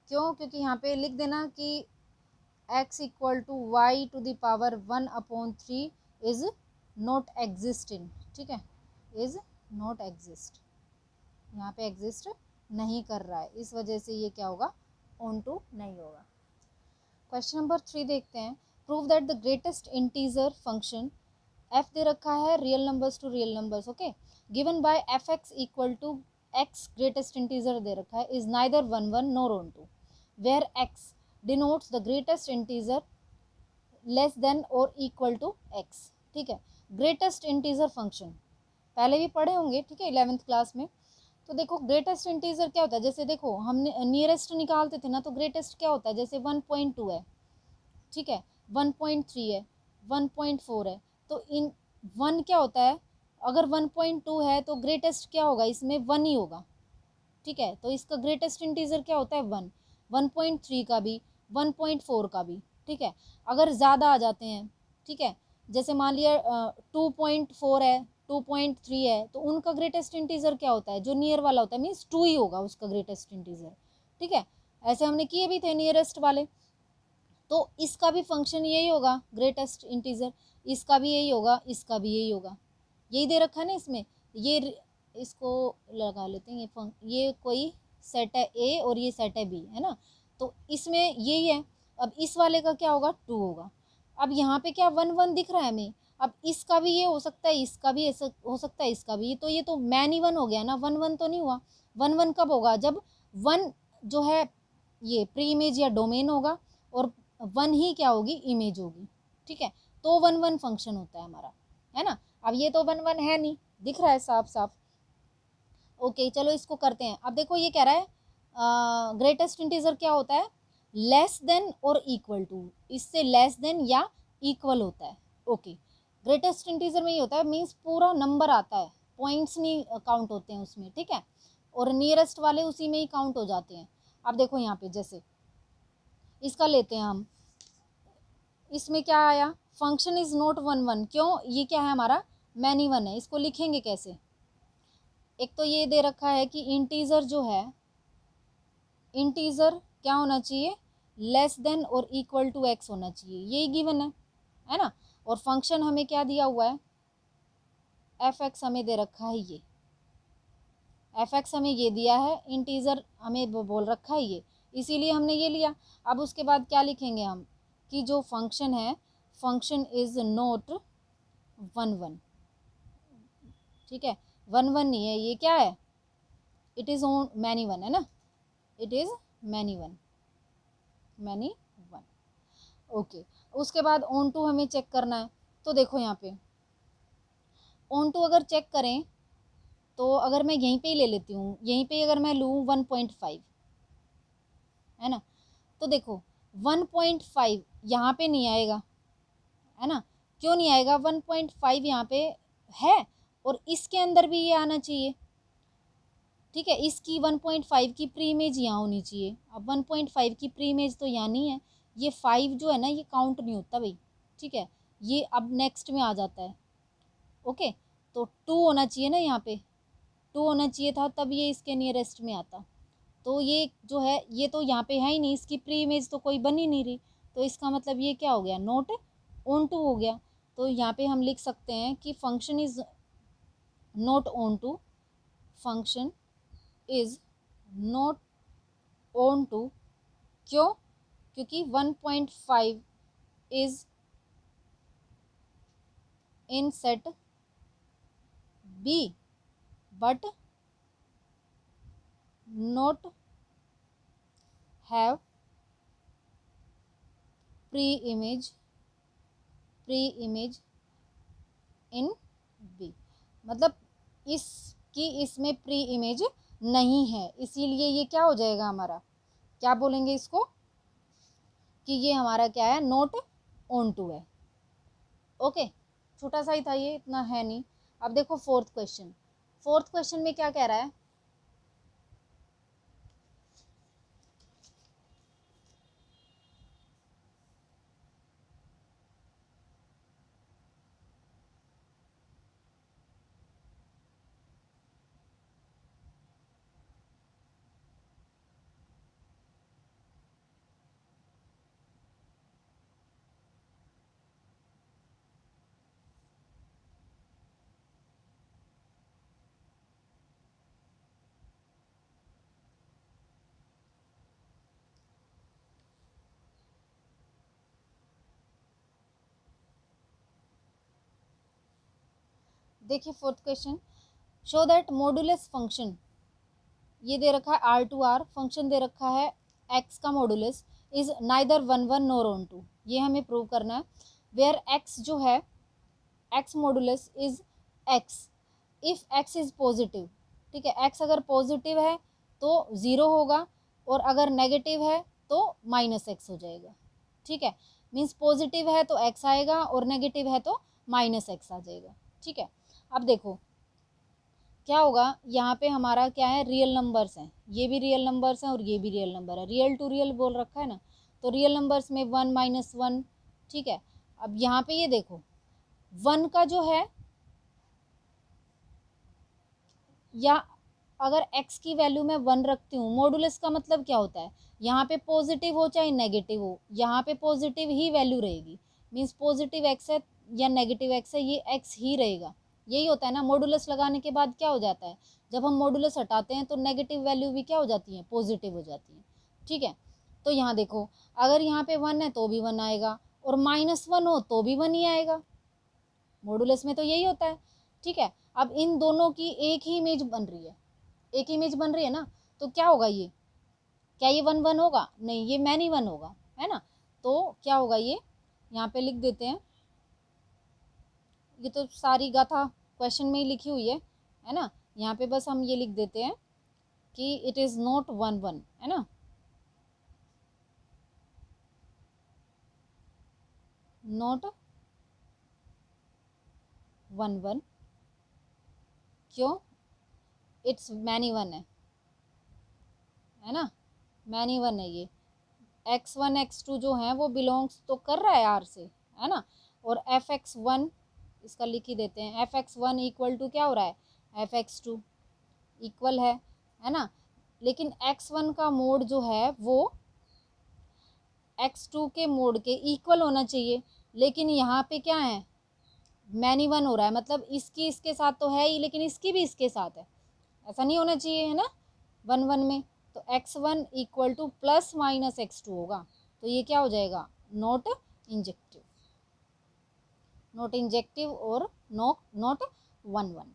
क्यों, क्योंकि यहाँ पे लिख देना कि x equal to y to the power 1/3 is not existing, ठीक है, इज नॉट एग्जिस्ट, यहाँ पे एग्जिस्ट नहीं कर रहा है, इस वजह से ये क्या होगा, ऑन टू नहीं होगा। क्वेश्चन नंबर 3 देखते हैं, prove that the greatest integer function f दे रखा है real numbers to real numbers, okay, given by F x equal to x greatest integer दे रखा है, is neither 1 1 nor onto, where x denotes the greatest integer less than और इक्वल टू x, ठीक है। ग्रेटेस्ट इंटीजर फंक्शन पहले भी पढ़े होंगे, ठीक है, 11th क्लास में। तो देखो ग्रेटेस्ट इंटीजर क्या होता है, जैसे देखो हमने नियरेस्ट निकालते थे ना, तो ग्रेटेस्ट क्या होता है, जैसे 1.2 है, ठीक है, 1.3 है, 1.4 है, तो इन 1 क्या होता है, अगर 1.2 है तो ग्रेटेस्ट क्या होगा, इसमें 1 ही होगा, ठीक है। तो इसका ग्रेटेस्ट इंटीजर क्या होता है, 1, 1.3 का भी, 1.4 का भी, ठीक है। अगर ज़्यादा आ जाते हैं, ठीक है, जैसे मान लिया 2.4 है, 2.3 है, तो उनका ग्रेटेस्ट इंटीजर क्या होता है, जो नियर वाला होता है, मीन्स 2 ही होगा उसका ग्रेटेस्ट इंटीजर, ठीक है। ऐसे हमने किए भी थे नियरेस्ट वाले, तो इसका भी फंक्शन यही होगा ग्रेटेस्ट इंटीजर, इसका भी यही होगा, इसका भी यही होगा, यही दे रखा है ना इसमें, ये इसको लगा लेते हैं, ये कोई सेट है ए और ये सेट है बी, है ना, तो इसमें यही है। अब इस वाले का क्या होगा, 2 होगा। अब यहाँ पे क्या 1 1 दिख रहा है हमें, अब इसका भी ये हो सकता है, इसका भी ऐसा हो सकता है, इसका भी, तो ये तो मैनी 1 हो गया ना, 1 1 तो नहीं हुआ। 1 1 कब होगा, जब 1 जो है ये प्री इमेज या डोमेन होगा, और 1 ही क्या होगी, इमेज होगी, ठीक है, तो 1 1 फंक्शन होता है हमारा, है ना। अब ये तो 1 1 है नहीं, दिख रहा है साफ साफ। ओके चलो इसको करते हैं। अब देखो ये कह रहा है ग्रेटेस्ट इंटीजर क्या होता है, लेस देन और इक्वल टू, इससे लेस देन या इक्वल होता है। ओके, ग्रेटेस्ट इंटीजर में ये होता है, मीन्स पूरा नंबर आता है, पॉइंट्स नहीं काउंट होते हैं उसमें, ठीक है, और नियरेस्ट वाले उसी में ही काउंट हो जाते हैं। अब देखो यहाँ पे जैसे इसका लेते हैं हम, इसमें क्या आया, फंक्शन इज नॉट 1 1, क्यों, ये क्या है हमारा मैनी 1 है, इसको लिखेंगे कैसे, एक तो ये दे रखा है कि इंटीजर जो है, इंटीजर क्या होना चाहिए, लेस देन और इक्वल टू एक्स होना चाहिए, यही गिवन है ना। और फंक्शन हमें क्या दिया हुआ है, एफ एक्स हमें दे रखा है, ये एफ एक्स हमें ये दिया है, इंटीजर हमें बोल रखा है ये, इसीलिए हमने ये लिया। अब उसके बाद क्या लिखेंगे हम, कि जो फंक्शन है, फंक्शन इज नॉट 1 1, ठीक है, 1 1 नहीं है, ये क्या है, इट इज ऑन मैनी 1, है ना, it is many 1, many 1। Okay उसके बाद ऑन टू हमें चेक करना है। तो देखो यहाँ पे ऑन टू अगर चेक करें तो अगर मैं यहीं पे ही ले लेती हूँ, यहीं पे अगर मैं लूँ 1.5, है ना, तो देखो 1.5 यहाँ पे नहीं आएगा, है ना, क्यों नहीं आएगा, 1.5 यहाँ पे है और इसके अंदर भी ये आना चाहिए, ठीक है, इसकी 1.5 की प्री इमेज यहाँ होनी चाहिए। अब 1.5 की प्री इमेज तो यहाँ नहीं है, ये 5 जो है ना ये काउंट नहीं होता भाई, ठीक है, ये अब नेक्स्ट में आ जाता है। ओके, तो 2 होना चाहिए ना, यहाँ पे 2 होना चाहिए था, तब ये इसके नियरेस्ट में आता। तो ये जो है ये तो यहाँ पे है ही नहीं, इसकी प्री इमेज तो कोई बन ही नहीं रही, तो इसका मतलब ये क्या हो गया, नॉट ऑन टू हो गया। तो यहाँ पे हम लिख सकते हैं कि function is not onto, function is not onto, क्यों, क्योंकि 1.5 is in set B but not have preimage in B, मतलब इसकी इसमें प्री इमेज नहीं है, इसीलिए ये क्या हो जाएगा हमारा, क्या बोलेंगे इसको, कि ये हमारा क्या है, नॉट ऑन टू है। ओके, छोटा सा ही था ये, इतना है नहीं। अब देखो फोर्थ क्वेश्चन, फोर्थ क्वेश्चन में क्या कह रहा है, देखिए fourth question, show that modulus function, ये दे रखा है R2R, फंक्शन दे रखा है x का modulus is neither 1 1 nor onto, ये हमें प्रूव करना है। वेयर x जो है, x modulus is x if x is positive, ठीक है, x अगर पॉजिटिव है तो 0 होगा और अगर नेगेटिव है तो -x हो जाएगा, ठीक है, मीन्स पॉजिटिव है तो x आएगा और नेगेटिव है तो -x आ जाएगा, ठीक है। अब देखो क्या होगा, यहाँ पे हमारा क्या है, रियल नंबर्स हैं, ये भी रियल नंबर्स हैं और ये भी रियल नंबर है, रियल टू रियल बोल रखा है ना, तो रियल नंबर्स में 1 -1, ठीक है। अब यहाँ पे ये देखो 1 का जो है, या अगर x की वैल्यू में 1 रखती हूँ, मॉडुलस का मतलब क्या होता है, यहाँ पे पॉजिटिव हो चाहे नेगेटिव हो, यहाँ पे पॉजिटिव ही वैल्यू रहेगी, मीन्स पॉजिटिव x है या नेगेटिव x है, ये x ही रहेगा, यही होता है ना। मॉडुलस लगाने के बाद क्या हो जाता है, जब हम मॉडुलस हटाते हैं तो नेगेटिव वैल्यू भी क्या हो जाती है, पॉजिटिव हो जाती है, ठीक है। तो यहाँ देखो अगर यहाँ पे 1 है तो भी 1 आएगा और -1 हो तो भी 1 ही आएगा, मॉडुलस में तो यही होता है, ठीक है। अब इन दोनों की एक ही इमेज बन रही है, एक इमेज बन रही है ना, तो क्या होगा, ये क्या ये 1 1 होगा, नहीं ये मैनी 1 होगा, है ना, तो क्या होगा, ये यहाँ पे लिख देते हैं, ये तो सारी गाथा क्वेश्चन में ही लिखी हुई है ना, यहाँ पे बस हम ये लिख देते हैं कि इट इज नॉट 1 1, है ना, नॉट 1 1, क्यों, इट्स मैनी 1 है ना, मैनी 1 है ये, x1 x2 जो है वो बिलोंग्स तो कर रहा है R से, है ना, और fx1 इसका लिख ही देते हैं, fx1 इक्वल टू क्या हो रहा है, fx2 इक्वल है ना, लेकिन x1 का मोड जो है वो x2 के मोड के इक्वल होना चाहिए, लेकिन यहाँ पे क्या है, मैनी 1 हो रहा है, मतलब इसकी इसके साथ तो है ही लेकिन इसकी भी इसके साथ है, ऐसा नहीं होना चाहिए, है ना, 1 1 में, तो x1 इक्वल टू +- x2 होगा, तो ये क्या हो जाएगा, नॉट इंजेक्टिव, नॉट इंजेक्टिव और नॉट 1 1।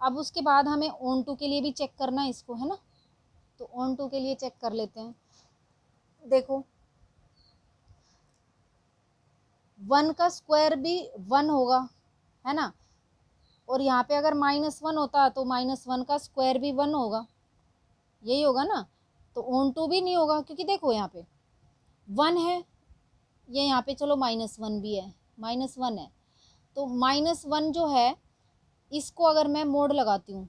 अब उसके बाद हमें ऑन टू के लिए भी चेक करना है इसको, है ना, तो ऑन टू के लिए चेक कर लेते हैं। देखो 1 का स्क्वायर भी 1 होगा, है ना, और यहाँ पे अगर -1 होता तो -1 का स्क्वायर भी 1 होगा, यही होगा ना। तो ऑन टू भी नहीं होगा, क्योंकि देखो यहाँ पे 1 है, ये यहाँ पे चलो -1 भी है, -1 है, तो -1 जो है इसको अगर मैं मोड लगाती हूँ,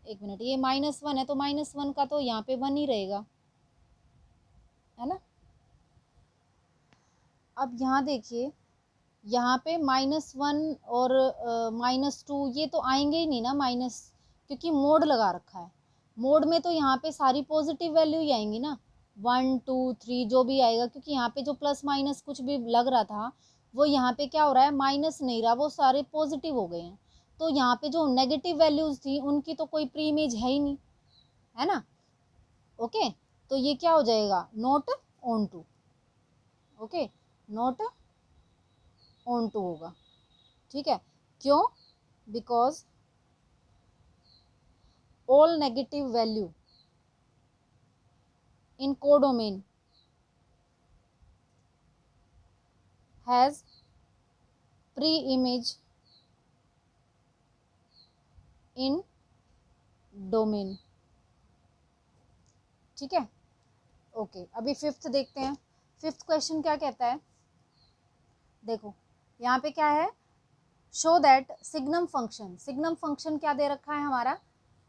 एक मिनट, ये -1 है तो -1 का तो यहाँ पे 1 ही रहेगा, है ना। अब यहाँ देखिए, यहाँ पे -1 और -2 ये तो आएंगे ही नहीं ना माइनस, क्योंकि मोड लगा रखा है। मोड में तो यहाँ पे सारी पॉजिटिव वैल्यू ही आएंगी ना, 1 2 3 जो भी आएगा, क्योंकि यहाँ पे जो प्लस माइनस कुछ भी लग रहा था वो यहाँ पे क्या हो रहा है, माइनस नहीं रहा, वो सारे पॉजिटिव हो गए हैं। तो यहाँ पे जो नेगेटिव वैल्यूज थी उनकी तो कोई प्री इमेज है ही नहीं, है ना। ओके, तो ये क्या हो जाएगा, not onto. Okay, not onto होगा, ठीक है। क्यों, because all negative value in codomain has pre-image in domain, ठीक है। ओके, अभी फिफ्थ देखते हैं। फिफ्थ क्वेश्चन क्या कहता है, देखो यहाँ पे क्या है, show that signum function, signum function क्या दे रखा है हमारा,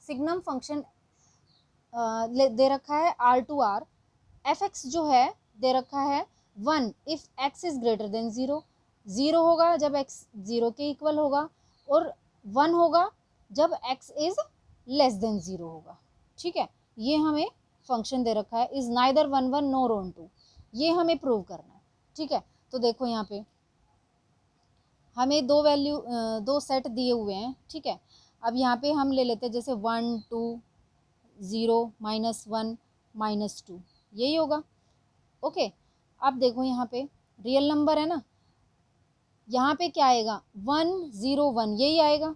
सिग्नम फंक्शन दे रखा है R2R, एफ एक्स जो है दे रखा है 1 if x is greater than 0, 0 होगा जब एक्स 0 के इक्वल होगा, और 1 होगा जब एक्स इज लेस देन 0 होगा, ठीक है। ये हमें फंक्शन दे रखा है, इज नाइदर 1 1 नोर ऑन 2, ये हमें प्रूव करना है, ठीक है। तो देखो यहाँ पे हमें दो वैल्यू दो सेट दिए हुए हैं, ठीक है। अब यहाँ पे हम ले लेते हैं जैसे 1 2 0 -1 -2, यही होगा। ओके, अब देखो यहाँ पे रियल नंबर है ना, यहाँ पे क्या आएगा, 1 0 1 यही आएगा,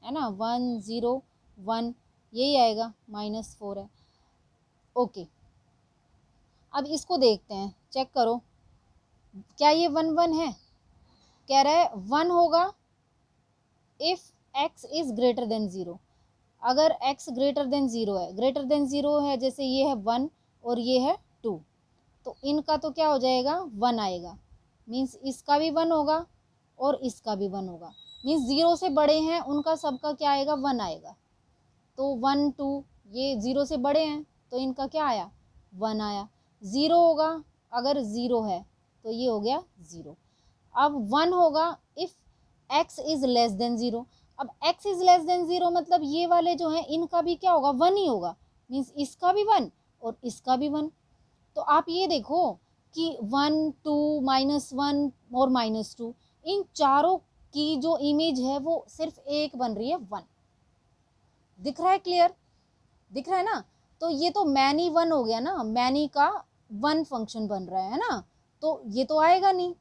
है ना, 1 0 1 यही आएगा, -4 है। ओके, अब इसको देखते हैं, चेक करो क्या ये 1 1 है, कह रहा है 1 होगा if x is greater than 0, अगर x ग्रेटर देन 0 है, ग्रेटर देन 0 है, जैसे ये है 1 और ये है 2, तो इनका तो क्या हो जाएगा, 1 आएगा, मीन्स इसका भी 1 होगा और इसका भी 1 होगा, मीन्स 0 से बड़े हैं उनका सबका क्या आएगा, 1 आएगा। तो 1 2 ये 0 से बड़े हैं तो इनका क्या आया, 1 आया। 0 होगा अगर 0 है तो ये हो गया 0। अब 1 होगा if x is less than 0, अब x इज लेस देन 0 मतलब ये वाले जो हैं इनका भी क्या होगा, 1 ही होगा, मीन्स इसका भी 1 और इसका भी 1। तो आप ये देखो कि 1 2 -1 और -2, इन चारों की जो इमेज है वो सिर्फ एक बन रही है, 1। दिख रहा है, क्लियर दिख रहा है ना। तो ये तो मैनी 1 हो गया ना, मैनी का 1 फंक्शन बन रहा है ना, तो ये तो आएगा नहीं।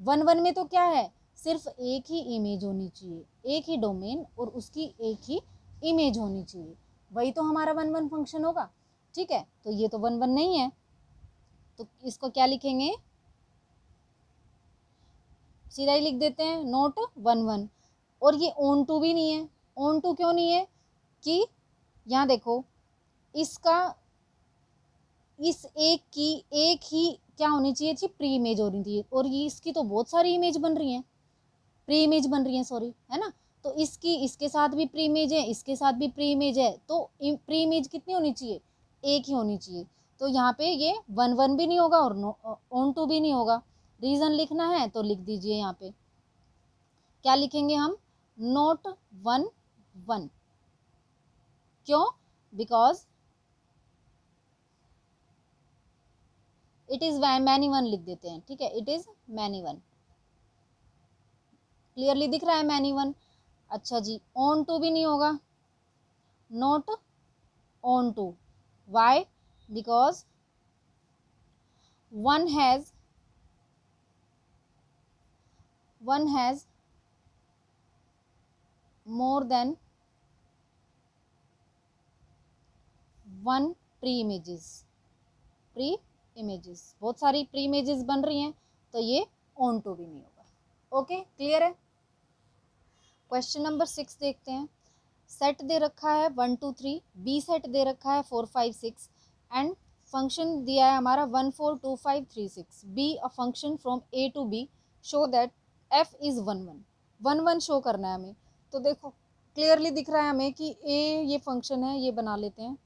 1 1 में तो क्या है, सिर्फ एक ही इमेज होनी चाहिए, एक ही डोमेन और उसकी एक ही इमेज होनी चाहिए, वही तो हमारा 1 1 फंक्शन होगा, ठीक है। तो ये तो 1 1 नहीं है, तो इसको क्या लिखेंगे, सीधा ही लिख देते हैं, नोट 1 1। और ये ऑन टू भी नहीं है, ऑन टू क्यों नहीं है, कि यहाँ देखो इसका इस एक ही क्या होनी चाहिए थी, प्री इमेज होनी थी, और ये इसकी तो बहुत सारी इमेज बन रही हैं, प्री इमेज बन रही है, सॉरी, है ना। तो इसकी इसके साथ भी प्री इमेज है, इसके साथ भी प्री इमेज है, तो प्री इमेज कितनी होनी चाहिए, एक ही होनी चाहिए। तो यहाँ पे ये 1 1 भी नहीं होगा और ऑन टू भी नहीं होगा। रीजन लिखना है तो लिख दीजिए, यहाँ पे क्या लिखेंगे हम, नोट 1 1, क्यों, बिकॉज इट इज मैनी 1 लिख देते हैं, ठीक है, इट इज मैनी 1, क्लियरली दिख रहा है मैनी 1। अच्छा जी, ऑन टू भी नहीं होगा, not onto, why, because one has more than one pre images, बहुत सारी प्री इमेजेस बन रही हैं, तो ये ऑन टू भी नहीं होगा। ओके, क्लियर है। क्वेश्चन नंबर 6 देखते हैं। सेट दे रखा है 1 2 3, बी सेट दे रखा है 4 5 6 एंड फंक्शन दिया है हमारा 1 4 2 5 3 6। Be a function from A to B, show that F is 1 1। 1 1 show करना है हमें। तो देखो क्लियरली दिख रहा है हमें कि ए ये फंक्शन है, ये बना लेते हैं,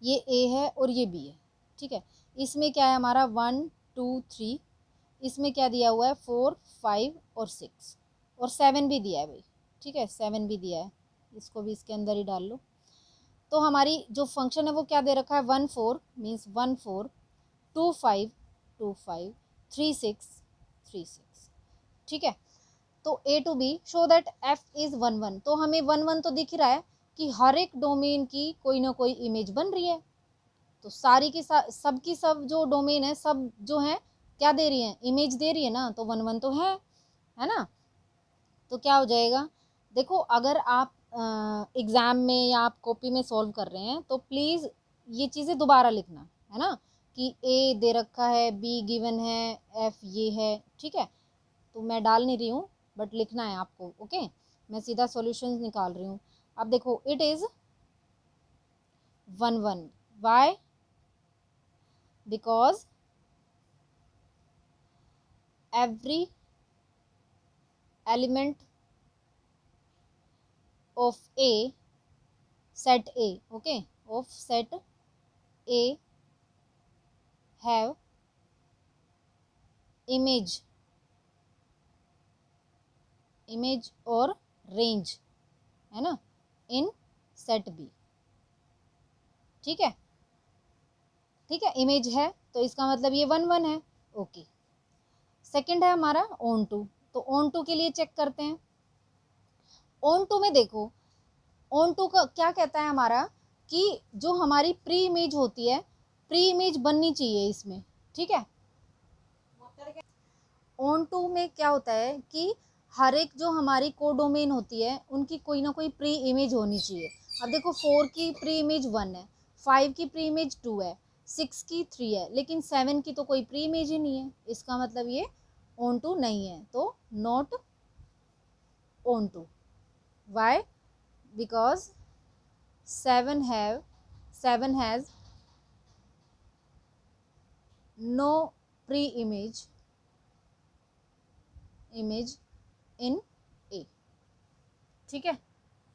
ये ए है और ये बी है, ठीक है। इसमें क्या है हमारा 1 2 3, इसमें क्या दिया हुआ है 4 5 और 6 और 7 भी दिया है भाई, ठीक है, 7 भी दिया है, इसको भी इसके अंदर ही डाल लो। तो हमारी जो फंक्शन है वो क्या दे रखा है 1 4 मीन्स 1 4 2 5 2 5 3 6 3 6, ठीक है। तो A to B show that F is 1 1। तो हमें 1 1 तो दिख रहा है कि हर एक डोमेन की कोई ना कोई इमेज बन रही है। तो सारी की सब की सब जो डोमेन है सब जो है क्या दे रही है, इमेज दे रही है ना, तो 1 1 तो है ना। तो क्या हो जाएगा, देखो अगर आप एग्ज़ाम में या आप कॉपी में सॉल्व कर रहे हैं तो प्लीज़ ये चीज़ें दोबारा लिखना, है ना, कि ए दे रखा है, बी गिवन है, एफ ये है, ठीक है। तो मैं डाल नहीं रही हूँ बट लिखना है आपको, ओके। मैं सीधा सॉल्यूशन निकाल रही हूँ। अब देखो it is 1 1, why, because every element of a set A, okay, of set A have image और range, है ना, in set B, ठीक है, ठीक है। इमेज है तो इसका मतलब ये 1 1 है, ओके। सेकंड है हमारा ऑन टू। तो ऑन टू के लिए चेक करते हैं। ऑन टू में देखो, ऑन टू का क्या कहता है हमारा कि जो हमारी प्री इमेज होती है, प्री इमेज बननी चाहिए इसमें, ठीक है। ऑन टू में क्या होता है कि हर एक जो हमारी कोडोमेन होती है उनकी कोई ना कोई प्री इमेज होनी चाहिए। अब देखो 4 की प्री इमेज 1 है, 5 की प्री इमेज 2 है, 6 की 3 है, लेकिन 7 की तो कोई प्री इमेज ही नहीं है। इसका मतलब ये ऑन टू नहीं है, तो not onto. Why, because 7 has no pre image in A, ठीक है।